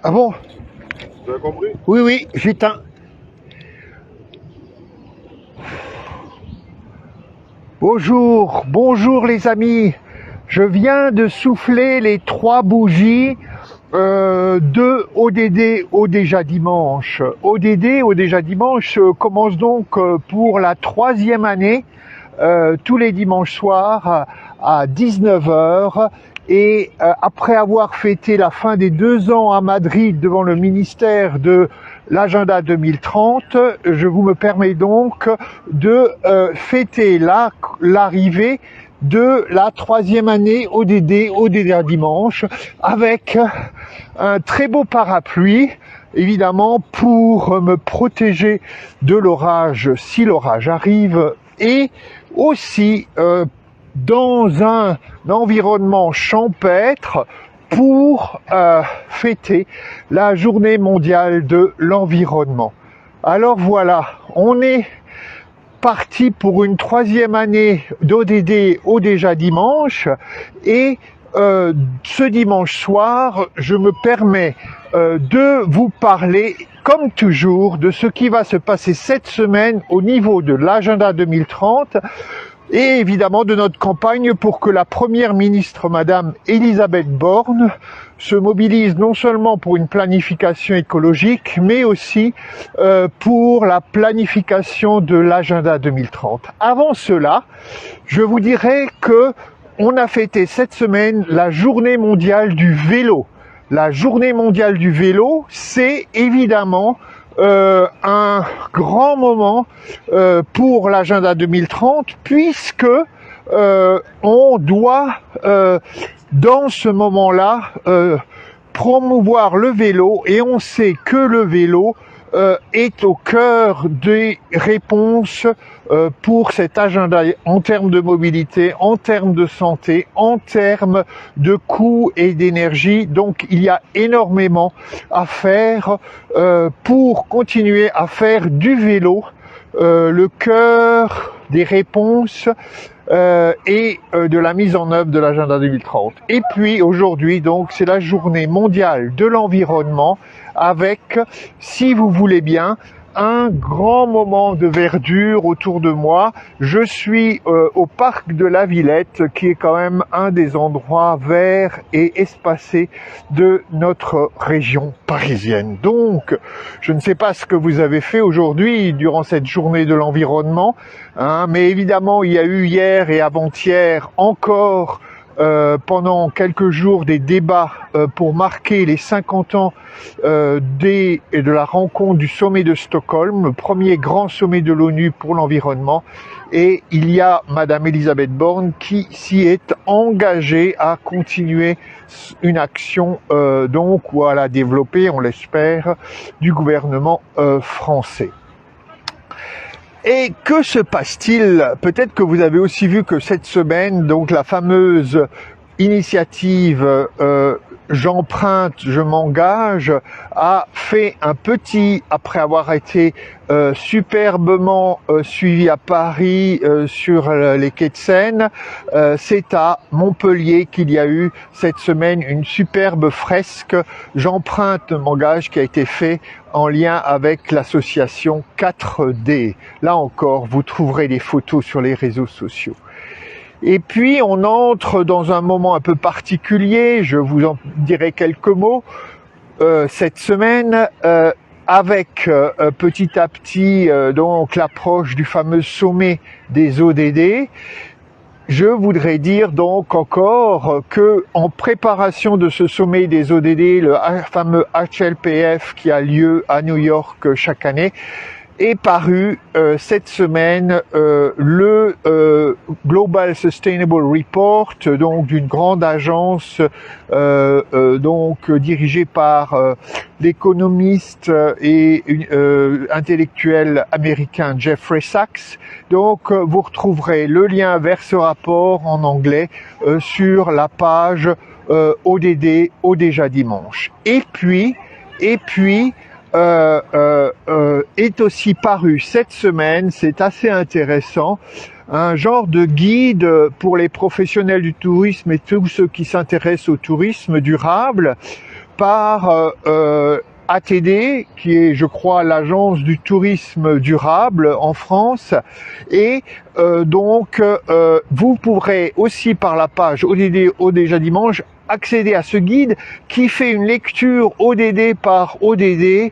Ah bon? Vous avez compris? Oui, oui, j'éteins. Bonjour, bonjour les amis. Je viens de souffler les 3 bougies de ODD au déjà dimanche. ODD au déjà dimanche commence donc pour la 3e année, tous les dimanches soirs à 19 h. Et après avoir fêté la fin des 2 ans à Madrid devant le ministère de l'agenda 2030, je vous me permets donc de fêter l'arrivée de la 3e année ODD au déjà dimanche avec un très beau parapluie, évidemment pour me protéger de l'orage si l'orage arrive, et aussi dans un environnement champêtre pour fêter la journée mondiale de l'environnement. Alors voilà, on est parti pour une 3e année d'ODD au déjà dimanche, et ce dimanche soir, je me permets de vous parler, comme toujours, de ce qui va se passer cette semaine au niveau de l'agenda 2030, et évidemment de notre campagne pour que la première ministre, Madame Elisabeth Borne, se mobilise non seulement pour une planification écologique, mais aussi pour la planification de l'agenda 2030. Avant cela, je vous dirais que on a fêté cette semaine la journée mondiale du vélo. La journée mondiale du vélo, c'est évidemment un grand moment pour l'agenda 2030, puisque on doit dans ce moment-là promouvoir le vélo, et on sait que le vélo est au cœur des réponses pour cet agenda en termes de mobilité, en termes de santé, en termes de coûts et d'énergie. Donc il y a énormément à faire pour continuer à faire du vélo le cœur des réponses et de la mise en œuvre de l'agenda 2030. Et puis aujourd'hui, donc, c'est la journée mondiale de l'environnement avec, si vous voulez bien, un grand moment de verdure autour de moi. Je suis au parc de la Villette, qui est quand même un des endroits verts et espacés de notre région parisienne. Donc, je ne sais pas ce que vous avez fait aujourd'hui durant cette journée de l'environnement, hein, mais évidemment, il y a eu hier et avant-hier encore pendant quelques jours des débats pour marquer les 50 ans de la rencontre du sommet de Stockholm, le premier grand sommet de l'ONU pour l'environnement, et il y a Madame Elisabeth Borne qui s'y est engagée à continuer une action donc ou à la développer, on l'espère, du gouvernement français. Et que se passe-t-il? Peut-être que vous avez aussi vu que cette semaine, donc la fameuse initiative J'emprunte, je m'engage a fait un petit, après avoir été superbement suivi à Paris sur les quais de Seine, c'est à Montpellier qu'il y a eu cette semaine une superbe fresque J'emprunte, je m'engage, qui a été fait en lien avec l'association 4D. Là encore, vous trouverez des photos sur les réseaux sociaux. Et puis, on entre dans un moment un peu particulier, je vous en dirai quelques mots, cette semaine, avec petit à petit donc l'approche du fameux sommet des ODD. Je voudrais dire donc encore que en préparation de ce sommet des ODD, le fameux HLPF qui a lieu à New York chaque année, est paru cette semaine le Global Sustainable Report, donc d'une grande agence donc dirigée par l'économiste et intellectuel américain Jeffrey Sachs. Donc vous retrouverez le lien vers ce rapport en anglais sur la page ODD au déjà dimanche. Et puis est aussi paru cette semaine, c'est assez intéressant, un genre de guide pour les professionnels du tourisme et tous ceux qui s'intéressent au tourisme durable, par ATD, qui est, je crois, l'agence du tourisme durable en France. Et vous pourrez aussi, par la page ODD au déjà dimanche, accéder à ce guide qui fait une lecture ODD par ODD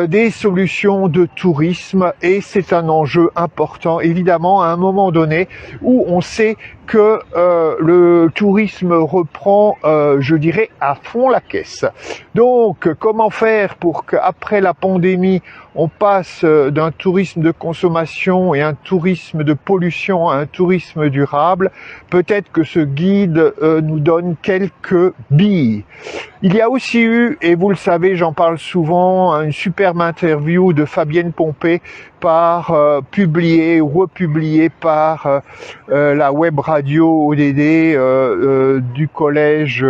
des solutions de tourisme, et c'est un enjeu important évidemment à un moment donné où on sait que le tourisme reprend, je dirais, à fond la caisse. Donc comment faire pour qu'après la pandémie on passe d'un tourisme de consommation et un tourisme de pollution à un tourisme durable? Peut-être que ce guide nous donne quelques billes. Il y a aussi eu, et vous le savez, j'en parle souvent, une superbe interview de Fabienne Pompé publiée ou republiée par la web radio ODD du collège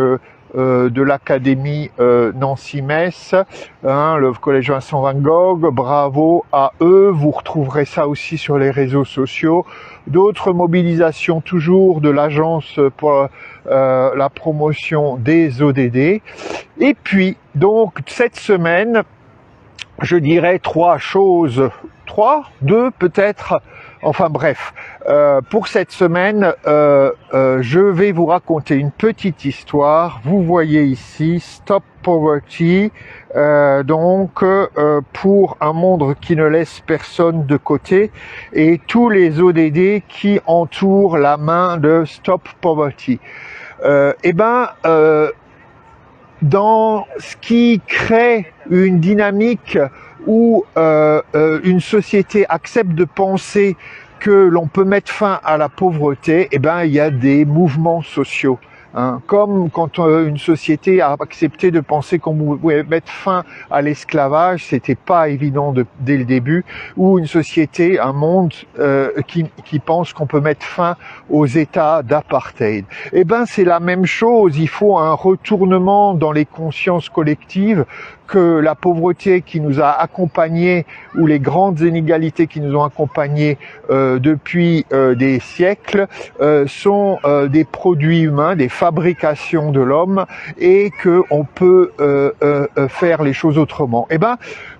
de l'Académie Nancy-Metz, le collège Vincent Van Gogh. Bravo à eux, vous retrouverez ça aussi sur les réseaux sociaux. D'autres mobilisations toujours de l'agence pour la promotion des ODD. Et puis, donc, cette semaine, je dirais deux peut-être, enfin bref, pour cette semaine, je vais vous raconter une petite histoire. Vous voyez ici, Stop Poverty, pour un monde qui ne laisse personne de côté, et tous les ODD qui entourent la main de Stop Poverty. Dans ce qui crée une dynamique où une société accepte de penser que l'on peut mettre fin à la pauvreté, il y a des mouvements sociaux. Comme quand une société a accepté de penser qu'on pouvait mettre fin à l'esclavage, c'était pas évident dès le début, ou une société, un monde qui pense qu'on peut mettre fin aux états d'apartheid. C'est la même chose, il faut un retournement dans les consciences collectives, que la pauvreté qui nous a accompagnés, ou les grandes inégalités qui nous ont accompagnés depuis des siècles, sont des produits humains, des fabrications de l'homme, et que on peut faire les choses autrement.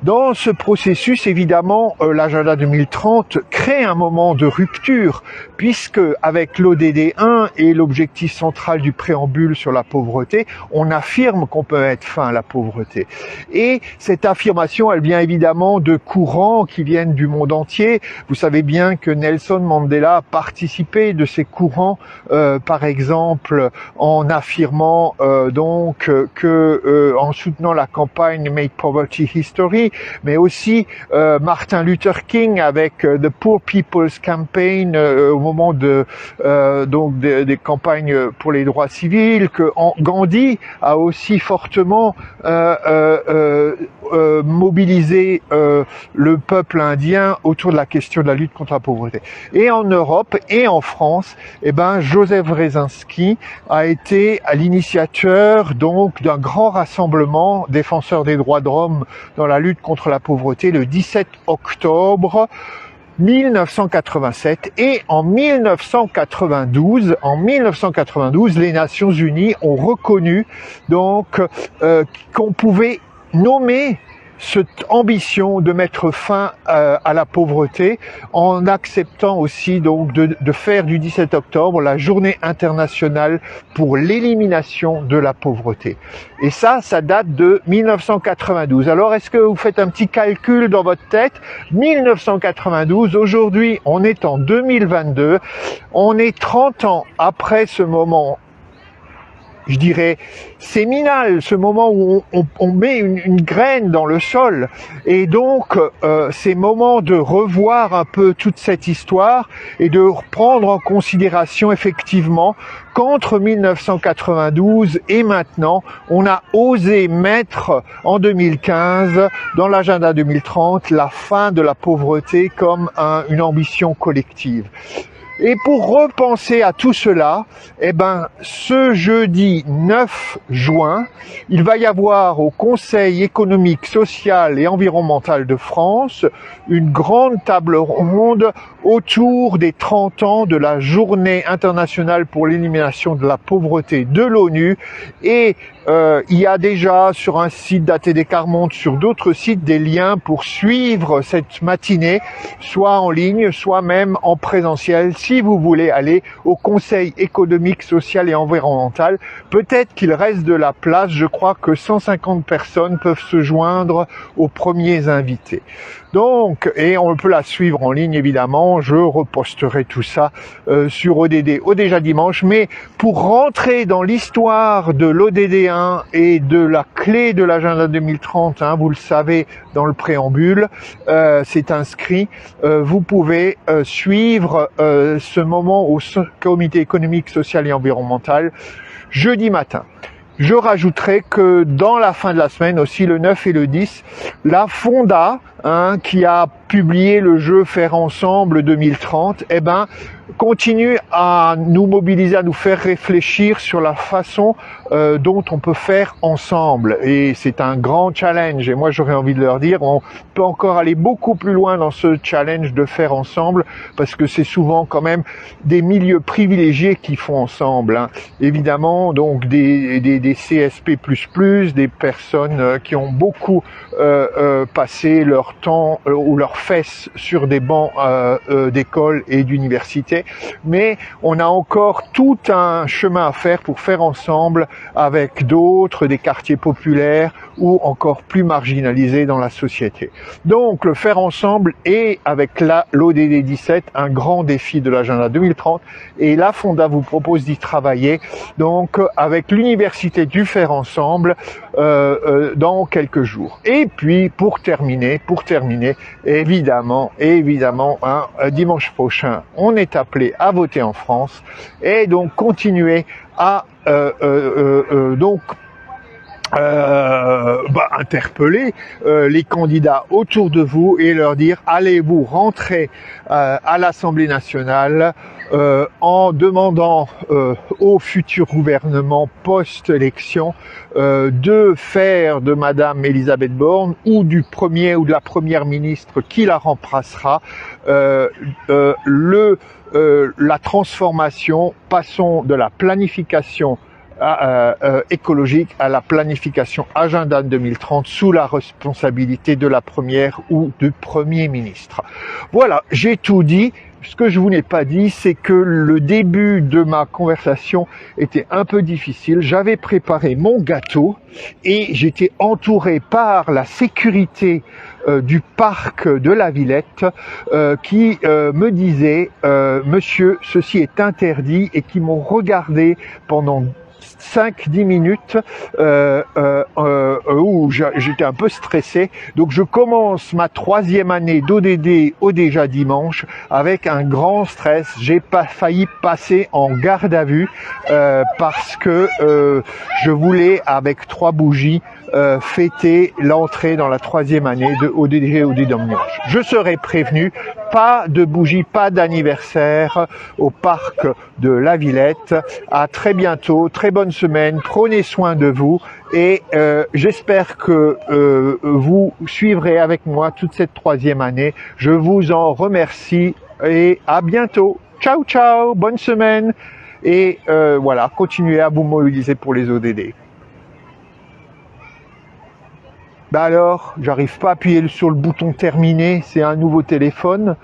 Dans ce processus, évidemment, l'agenda 2030 crée un moment de rupture, puisque avec l'ODD 1 et l'objectif central du préambule sur la pauvreté, on affirme qu'on peut mettre fin à la pauvreté. Et cette affirmation, elle vient évidemment de courants qui viennent du monde entier. Vous savez bien que Nelson Mandela a participé de ces courants, par exemple en affirmant en soutenant la campagne Make Poverty History, mais aussi Martin Luther King avec The Poor People's Campaign au moment des campagnes pour les droits civils, que Gandhi a aussi fortement mobiliser le peuple indien autour de la question de la lutte contre la pauvreté. Et en Europe et en France, Joseph Brzezinski a été à l'initiateur d'un grand rassemblement défenseur des droits de l'homme dans la lutte contre la pauvreté le 17 octobre 1987, et en 1992, les Nations Unies ont reconnu qu'on pouvait nommer cette ambition de mettre fin à la pauvreté, en acceptant aussi de faire du 17 octobre la journée internationale pour l'élimination de la pauvreté. Et ça date de 1992. Alors est-ce que vous faites un petit calcul dans votre tête? 1992, aujourd'hui on est en 2022, on est 30 ans après ce moment, je dirais, séminal, ce moment où on met une graine dans le sol. Et donc, c'est moment de revoir un peu toute cette histoire et de prendre en considération effectivement qu'entre 1992 et maintenant, on a osé mettre en 2015, dans l'agenda 2030, la fin de la pauvreté comme une ambition collective. Et pour repenser à tout cela, eh ben, ce jeudi 9 juin, il va y avoir au Conseil économique, social et environnemental de France une grande table ronde autour des 30 ans de la Journée internationale pour l'élimination de la pauvreté de l'ONU. Et il y a déjà sur un site d'ATD Quart Monde, sur d'autres sites, des liens pour suivre cette matinée, soit en ligne, soit même en présentiel, si vous voulez aller au Conseil économique, social et environnemental. Peut-être qu'il reste de la place, je crois que 150 personnes peuvent se joindre aux premiers invités. Donc, et on peut la suivre en ligne évidemment, je reposterai tout ça sur ODD, déjà dimanche, mais pour rentrer dans l'histoire de l'ODD1 et de la clé de l'agenda 2030, hein, vous le savez dans le préambule, c'est inscrit, vous pouvez suivre ce moment au Comité économique, social et environnemental jeudi matin. Je rajouterai que dans la fin de la semaine, aussi le 9 et le 10, la Fonda, hein, qui a publié le jeu Faire Ensemble 2030, eh ben, continue à nous mobiliser, à nous faire réfléchir sur la façon dont on peut faire ensemble. Et c'est un grand challenge. Et moi, j'aurais envie de leur dire, on peut encore aller beaucoup plus loin dans ce challenge de faire ensemble, parce que c'est souvent quand même des milieux privilégiés qui font ensemble, hein. Évidemment, donc des CSP++, des personnes qui ont beaucoup passé leur temps ou leurs fesses sur des bancs d'école et d'université, mais on a encore tout un chemin à faire pour faire ensemble avec d'autres, des quartiers populaires ou encore plus marginalisés dans la société. Donc le faire ensemble est, avec l'ODD 17, un grand défi de l'agenda 2030, et la Fonda vous propose d'y travailler donc avec l'université du faire ensemble dans quelques jours. Et puis pour terminer, évidemment, hein, dimanche prochain, on est appelé à voter en France, et donc continuer à interpeller les candidats autour de vous et leur dire allez vous rentrer à l'Assemblée nationale en demandant au futur gouvernement post-élection de faire de Madame Elisabeth Borne ou du premier ou de la première ministre qui la remplacera la transformation, passons de la planification écologique à la planification agenda 2030 sous la responsabilité de la première ou du premier ministre. Voilà, j'ai tout dit. Ce que je vous n'ai pas dit, c'est que le début de ma conversation était un peu difficile. J'avais préparé mon gâteau et j'étais entouré par la sécurité du parc de la Villette qui me disait monsieur, ceci est interdit, et qui m'ont regardé pendant 5-10 minutes où j'étais un peu stressé. Donc je commence ma 3e année d'ODD déjà dimanche avec un grand stress. J'ai failli passer en garde à vue parce que je voulais, avec 3 bougies, fêter l'entrée dans la 3e année de ODD dimanche. Je serai prévenu, pas de bougies, pas d'anniversaire au parc de la Villette. À très bientôt, très bonne semaine, prenez soin de vous, et j'espère que vous suivrez avec moi toute cette 3e année. Je vous en remercie et à bientôt. Ciao ciao, bonne semaine, et voilà, continuez à vous mobiliser pour les ODD. Bah alors, j'arrive pas à appuyer sur le bouton terminer, c'est un nouveau téléphone.